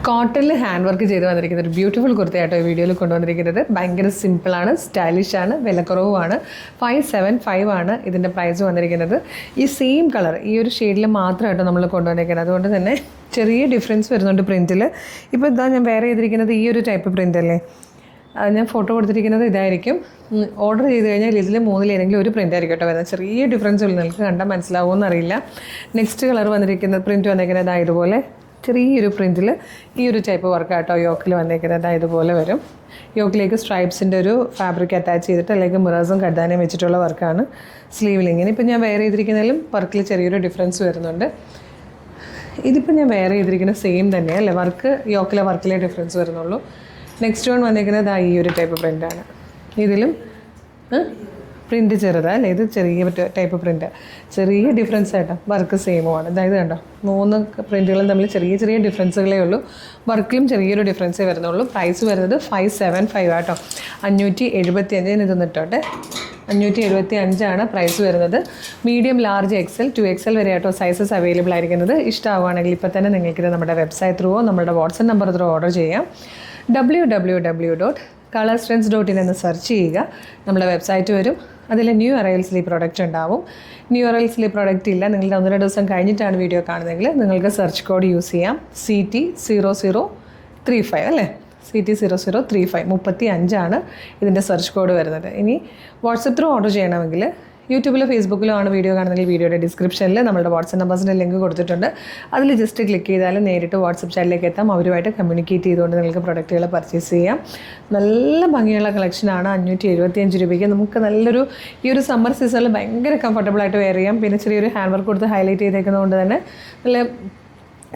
കോട്ടണിൽ hand work ചെയ്ത് വന്നിരിക്കുന്നത് ഒരു ബ്യൂട്ടിഫുൾ കുർത്തയായിട്ടോ ഈ വീഡിയോയിൽ കൊണ്ടുവന്നിരിക്കുന്നത്. ഭയങ്കര സിമ്പിളാണ്, സ്റ്റൈലിഷാണ്, വിലക്കുറവുമാണ്. 575 ആണ് ഇതിൻ്റെ പ്രൈസ് വന്നിരിക്കുന്നത്. ഈ സെയിം കളർ ഈ ഒരു ഷെയ്ഡിൽ മാത്രമായിട്ടോ നമ്മൾ കൊണ്ടുവന്നിരിക്കുന്നത്. അതുകൊണ്ട് തന്നെ ചെറിയ ഡിഫറൻസ് വരുന്നുണ്ട് പ്രിൻറ്റിൽ. ഇപ്പോൾ ഇതാ ഞാൻ വേറെ ചെയ്തിരിക്കുന്നത് ഈ ഒരു ടൈപ്പ് പ്രിൻ്റ് അല്ലേ. ഞാൻ ഫോട്ടോ കൊടുത്തിരിക്കുന്നത് ഇതായിരിക്കും. ഓർഡർ ചെയ്ത് കഴിഞ്ഞാൽ ഇതിൽ മൂന്നിലേതെങ്കിലും ഒരു പ്രിൻ്റ് ആയിരിക്കും കേട്ടോ വരുന്നത്. ചെറിയ ഡിഫറൻസ് ഉള്ളൂ, നിങ്ങൾക്ക് കണ്ടാൽ മനസ്സിലാവുമെന്ന് അറിയില്ല. നെക്സ്റ്റ് കളർ വന്നിരിക്കുന്നത് പ്രിൻറ്റ് വന്നിരിക്കുന്നത് ഇതുപോലെ ചെറിയൊരു പ്രിൻറ്റിൽ ഈ ഒരു ടൈപ്പ് വർക്കാട്ടോ യോക്കിൽ വന്നിരിക്കുന്നത്. ഇതുപോലെ വരും. യോക്കിലേക്ക് സ്ട്രൈപ്സിൻ്റെ ഒരു ഫാബ്രിക് അറ്റാച്ച് ചെയ്തിട്ട് അല്ലെങ്കിൽ മിറേഴ്സും കഡാനയും വെച്ചിട്ടുള്ള വർക്കാണ് സ്ലീവിലിങ്ങനെ. ഇപ്പം ഞാൻ വേറെ ചെയ്തിരിക്കുന്നതിലും വർക്കിൽ ചെറിയൊരു ഡിഫറൻസ് വരുന്നുണ്ട്. ഇതിപ്പോൾ ഞാൻ വേറെ ചെയ്തിരിക്കുന്ന സെയിം തന്നെയല്ലേ, വർക്ക് യോക്കിലെ വർക്കിലെ ഡിഫറൻസ് വരുന്നുള്ളൂ. നെക്സ്റ്റ് വൺ വന്നിരിക്കുന്നത് ഈ ഒരു ടൈപ്പ് പ്രിൻ്റാണ്. ഇതിലും പ്രിൻറ്റ് ചെറുതാണ് അല്ലേ, ഇത് ചെറിയ ടൈപ്പ് പ്രിൻ്റ്. ചെറിയ ഡിഫറൻസ് ആയിട്ടോ, വർക്ക് സെയിമുമാണ്. അതായത് കണ്ടോ, 3 പ്രിൻറ്റുകളും തമ്മിൽ ചെറിയ ചെറിയ ഡിഫറൻസുകളേ ഉള്ളൂ. വർക്കിലും ചെറിയൊരു ഡിഫറൻസേ വരുന്നുള്ളൂ. പ്രൈസ് വരുന്നത് 575 ആട്ടോ. 575 ഇത് നിട്ടോട്ടെ. 575 പ്രൈസ് വരുന്നത്. മീഡിയം, ലാർജ്, XL, 2XL വരെ ആട്ടോ സൈസസ് അവൈലബിൾ ആയിരിക്കുന്നത്. ഇഷ്ടമാവുകയാണെങ്കിൽ ഇപ്പോൾ തന്നെ നിങ്ങൾക്കിത് നമ്മുടെ വെബ്സൈറ്റ് ത്രൂവോ നമ്മുടെ വാട്സപ്പ് നമ്പർ ത്രൂ ഓർഡർ ചെയ്യാം. www.colorstrends.in എന്ന് സെർച്ച് ചെയ്യുക. നമ്മുടെ വെബ്സൈറ്റ് വരും. അതിൽ ന്യൂ അറൈവൽസിൽ ഈ പ്രോഡക്റ്റ് ഉണ്ടാവും. ന്യൂ അറൈവൽസിൽ ഈ പ്രോഡക്റ്റ് ഇല്ല, നിങ്ങളുടെ 1-2 ദിവസം കഴിഞ്ഞിട്ടാണ് വീഡിയോ കാണുന്നതെങ്കിൽ നിങ്ങൾക്ക് സെർച്ച് കോഡ് യൂസ് ചെയ്യാം. CT0035 അല്ലേ, CT0035 35 ഇതിൻ്റെ സെർച്ച് കോഡ് വരുന്നത്. ഇനി വാട്സപ്പ് ത്രൂ ഓർഡർ ചെയ്യണമെങ്കിൽ യൂട്യൂബിലോ ഫേസ്ബുക്കിലോ ആണ് വീഡിയോ കാണുന്നതെങ്കിൽ വീഡിയോയുടെ ഡിസ്ക്രിപ്ഷനിൽ നമ്മുടെ വാട്സപ്പ് നമ്പേഴ്സിൻ്റെ ലിങ്ക് കൊടുത്തിട്ടുണ്ട്. അതിൽ ജസ്റ്റ് ക്ലിക്ക് ചെയ്താൽ നേരിട്ട് വാട്സപ്പ് ചാനലിലേക്ക് എത്താം. അവരുമായിട്ട് കമ്മ്യൂണിക്കേറ്റ് ചെയ്തുകൊണ്ട് നിങ്ങൾക്ക് പ്രൊഡക്റ്റുകൾ പർച്ചേസ് ചെയ്യാം. നല്ല ഭംഗിയുള്ള കളക്ഷനാണ്. 575 രൂപയ്ക്ക് നമുക്ക് നല്ലൊരു ഈ ഒരു സമ്മർ സീസണിൽ ഭയങ്കര കംഫർട്ടബിളായിട്ട് വെയർ ചെയ്യാം. പിന്നെ ചെറിയൊരു ഹാൻഡ് വർക്ക് കൊടുത്ത് ഹൈലൈറ്റ് ചെയ്തേക്കുന്നതുകൊണ്ട് തന്നെ നല്ല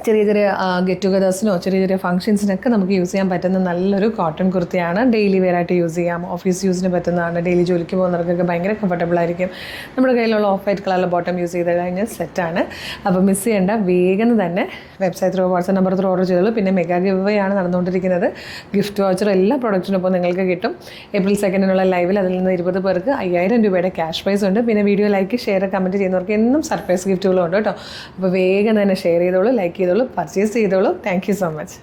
ചെറിയ ചെറിയ ഗെറ്റ് ടുഗദേഴ്സിനോ ചെറിയ ചെറിയ ഫംഗ്ഷൻസിനൊക്കെ നമുക്ക് യൂസ് ചെയ്യാൻ പറ്റുന്ന നല്ലൊരു കോട്ടൺ കുർത്തിയാണ്. ഡെയിലി വെയർ ആയിട്ട് യൂസ് ചെയ്യാം, ഓഫീസ് യൂസിന് പറ്റുന്നതാണ്. ഡെയിലി ജോലിക്ക് പോകുന്നവർക്കൊക്കെ ഭയങ്കര കംഫർട്ടബിൾ ആയിരിക്കും. നമ്മുടെ കയ്യിലുള്ള ഓഫ് വൈറ്റ് കളറിലെ ബോട്ടം യൂസ് ചെയ്ത് കഴിഞ്ഞാൽ സെറ്റാണ്. അപ്പോൾ മിസ് ചെയ്യേണ്ട, വേഗം തന്നെ website through WhatsApp number through order ചെയ്തോളൂ. പിന്നെ മെഗാ ഗിവ് അവേ ആണ് നടന്നുകൊണ്ടിരിക്കുന്നത്. ഗിഫ്റ്റ് വൗച്ചർ എല്ലാ പ്രൊഡക്റ്റിനൊപ്പം നിങ്ങൾക്ക് കിട്ടും. April 2 ലൈവിൽ അതിൽ നിന്ന് 20 പേർക്ക് 5000 രൂപയുടെ ക്യാഷ് പ്രൈസ് ഉണ്ട്. പിന്നെ വീഡിയോ ലൈക്ക്, ഷെയർ, കമൻറ്റ് ചെയ്യുന്നവർക്ക് എന്നും സർപ്രൈസ് ഗിഫ്റ്റുകളും ഉണ്ട് കേട്ടോ. അപ്പോൾ വേഗം തന്നെ ഷെയർ ചെയ്തോളൂ, ലൈക്ക് ചെയ്തോളൂ, പർച്ചേസ് ചെയ്തോളൂ. Thank you so much.